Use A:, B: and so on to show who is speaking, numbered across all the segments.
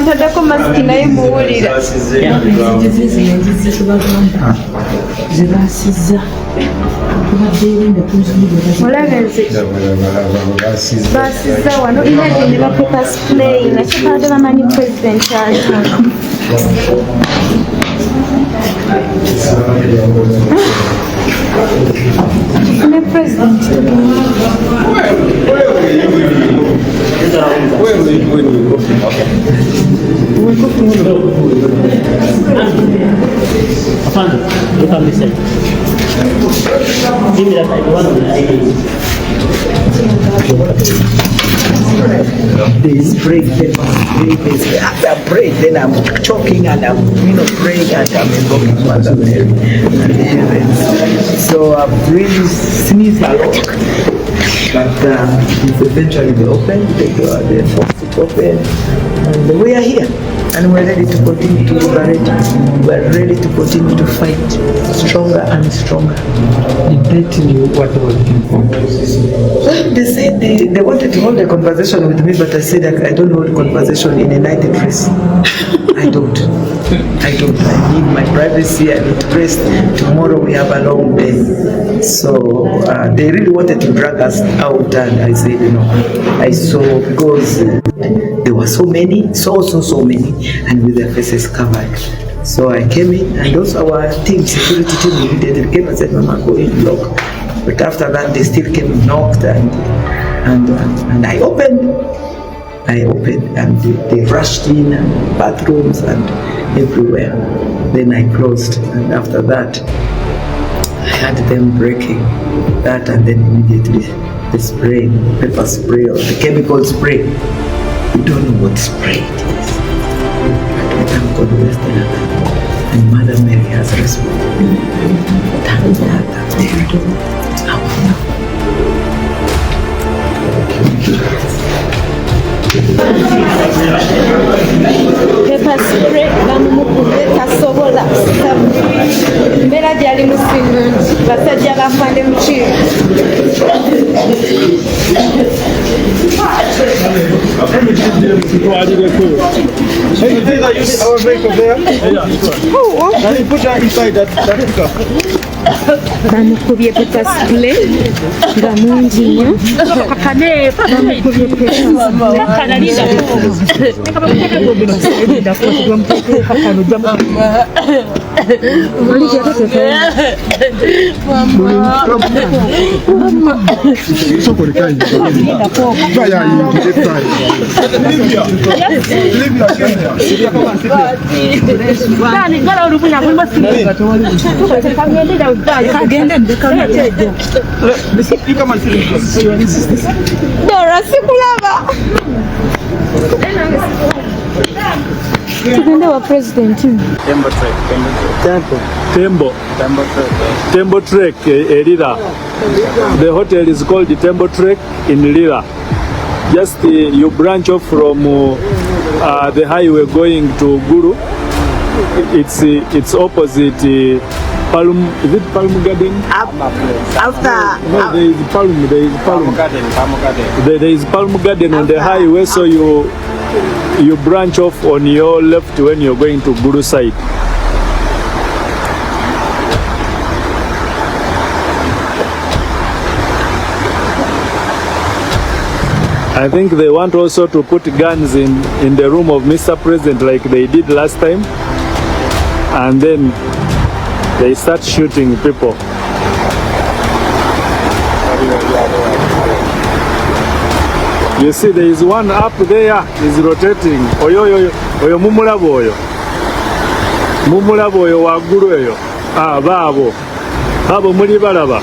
A: ntaddeko masiki naye muwulira olabe nze basiza wano imagine ne bapepa spray nakyo baade bamanyi president aliko ne president
B: look on this side. Give me that side.
C: They spray pepper spray. After I pray, then I'm choking and I'm praying and I'm invoking Mother Mary and the heavens. So I've really sneezed a lot. But eventually they opened, they forced it open, and we are here. And we're ready to continue to liberate. We're ready to continue to fight stronger and stronger.
D: Did they tell you what they were looking for?
C: They said they wanted to hold a conversation with me, but I said I don't hold conversation in a night dress. I don't. I need my privacy. I need rest. Tomorrow we have a long day. So they really wanted to drag us out, and I said, I saw because there were so many, so many, and with their faces covered. So I came in, and also our security team immediately came and said, Mama, go in, lock. But after that, they still came and knocked, and I opened, and they rushed in, and bathrooms and everywhere. Then I closed, and after that, I had them breaking that, and then immediately the spray, pepper spray, or the chemical spray. We don't know what spray it is. But we thank God we're still alive. And Mother Mary has responded. Thank God that they do our
A: pepper spray bamumukube tasobola mbeera gyali musimu basajja bafande mukiiro
E: Our vehicle there. Oh, can you put her inside that car?
A: bamukubye pepper spray nga mungi nnyo bamukubye Dora sikulaba tugende wa president
F: Tembo Trek Lira. The hotel is called the Tembo Trek in Lira. Just you branch off from the highway going to Guru. It's opposite Palm. Is it Palm Garden?
C: after
F: There is Palm. There is Palm Garden on the highway. So you branch off on your left when you're going to Guru side. I think they want also to put guns in the room of Mr. President like they did last time, and then they start shooting people. You see, there is one up there, is rotating. Oyo mumulabo oyo. Mumulabo oyo waggulu eyo. Baabo. Abo muli balaba.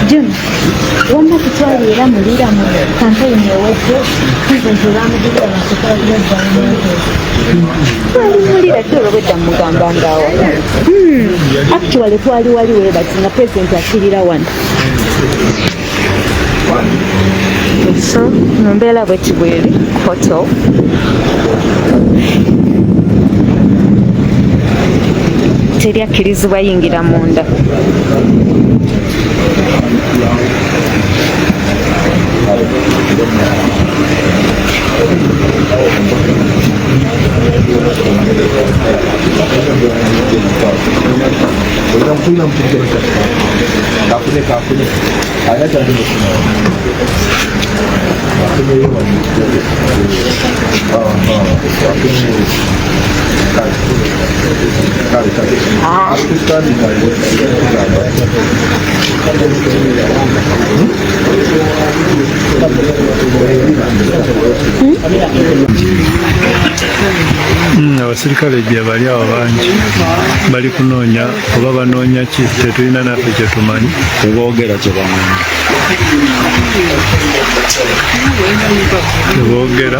A: John, wamma tutwalira mulira mu campaign ewedde president olwamugirira twali olwobwedda mugamba ngaawa actually twali waliwo bati nga president akirira wano so mumbeera bweti bweri hotel teri akkirizibwa yingira munda
G: abasirikale gye bali awo bangi bali kunoonya oba banoonya ki tetulina naffe kye tumanyi
H: teboogera kye banoonya
G: teboogera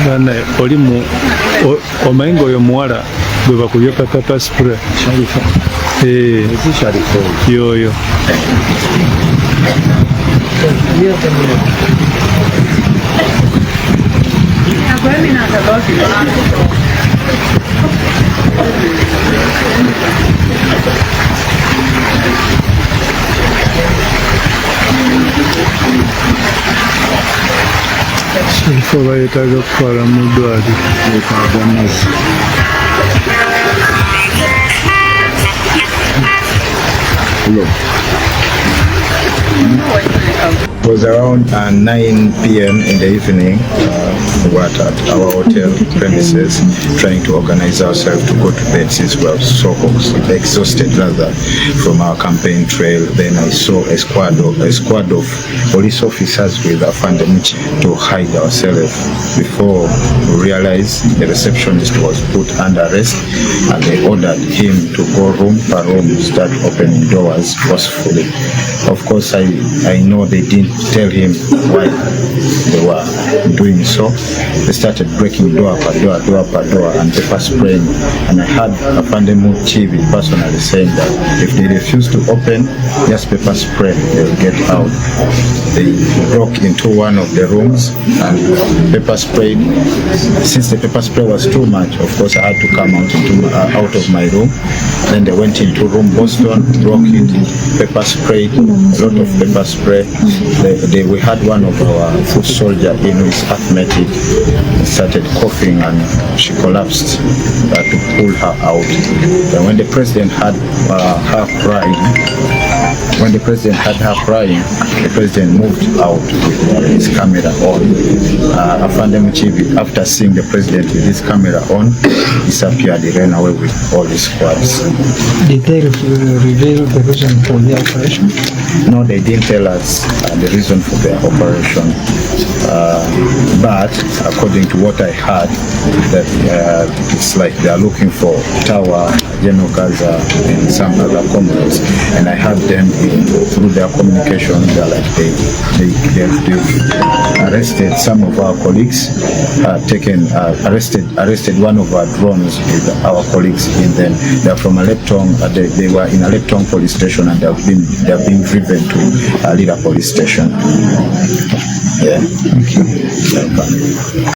G: bana oli omanyi ng'oyo muwala gwe bakubye papa spray yoyo ekifo bayetaaga kutwala mu ddwaliro
H: yetaaga amazzi It was around 9 p.m. in the evening. We were at our hotel premises trying to organize ourselves to go to bed since we were so exhausted rather from our campaign trail. Then I saw a squad of police officers with a Fandemuchi to hide ourselves. Before we realized, the receptionist was put under arrest and they ordered him to go room per room, start opening doors forcefully. Of course, I know they didn't tell him why they were doing so. They started breaking door per door and pepper spraying. And I had Afandemu Chivi personally saying that if they refuse to open, just pepper spray, they'll get out. They broke into one of the rooms and pepper sprayed. Since the pepper spray was too much, of course I had to come out of my room. Then they went into room Boston, broke it, pepper sprayed, a lot of pepper spray. We had one of our foot soldier in who is asthmatic, started coughing and she collapsed. To pull her out. And when the president had her crying, the president moved out with his camera on. Afandemu Chivi, after seeing the president with his camera on, disappeared. He ran away with all his squads.
D: Did they reveal the reason for the operation?
C: No, they didn't tell us the reason for their operation. But according to what I heard, that it's like they are looking for Tawa, General Gaza, and some other comrades. And I heard them through their communication, they're like they've arrested some of our colleagues, arrested one of our drones with our colleagues in them. They're from Aleptong. They were in Aleptong police station and they're being driven to Lira police station. Yeah. Thank you.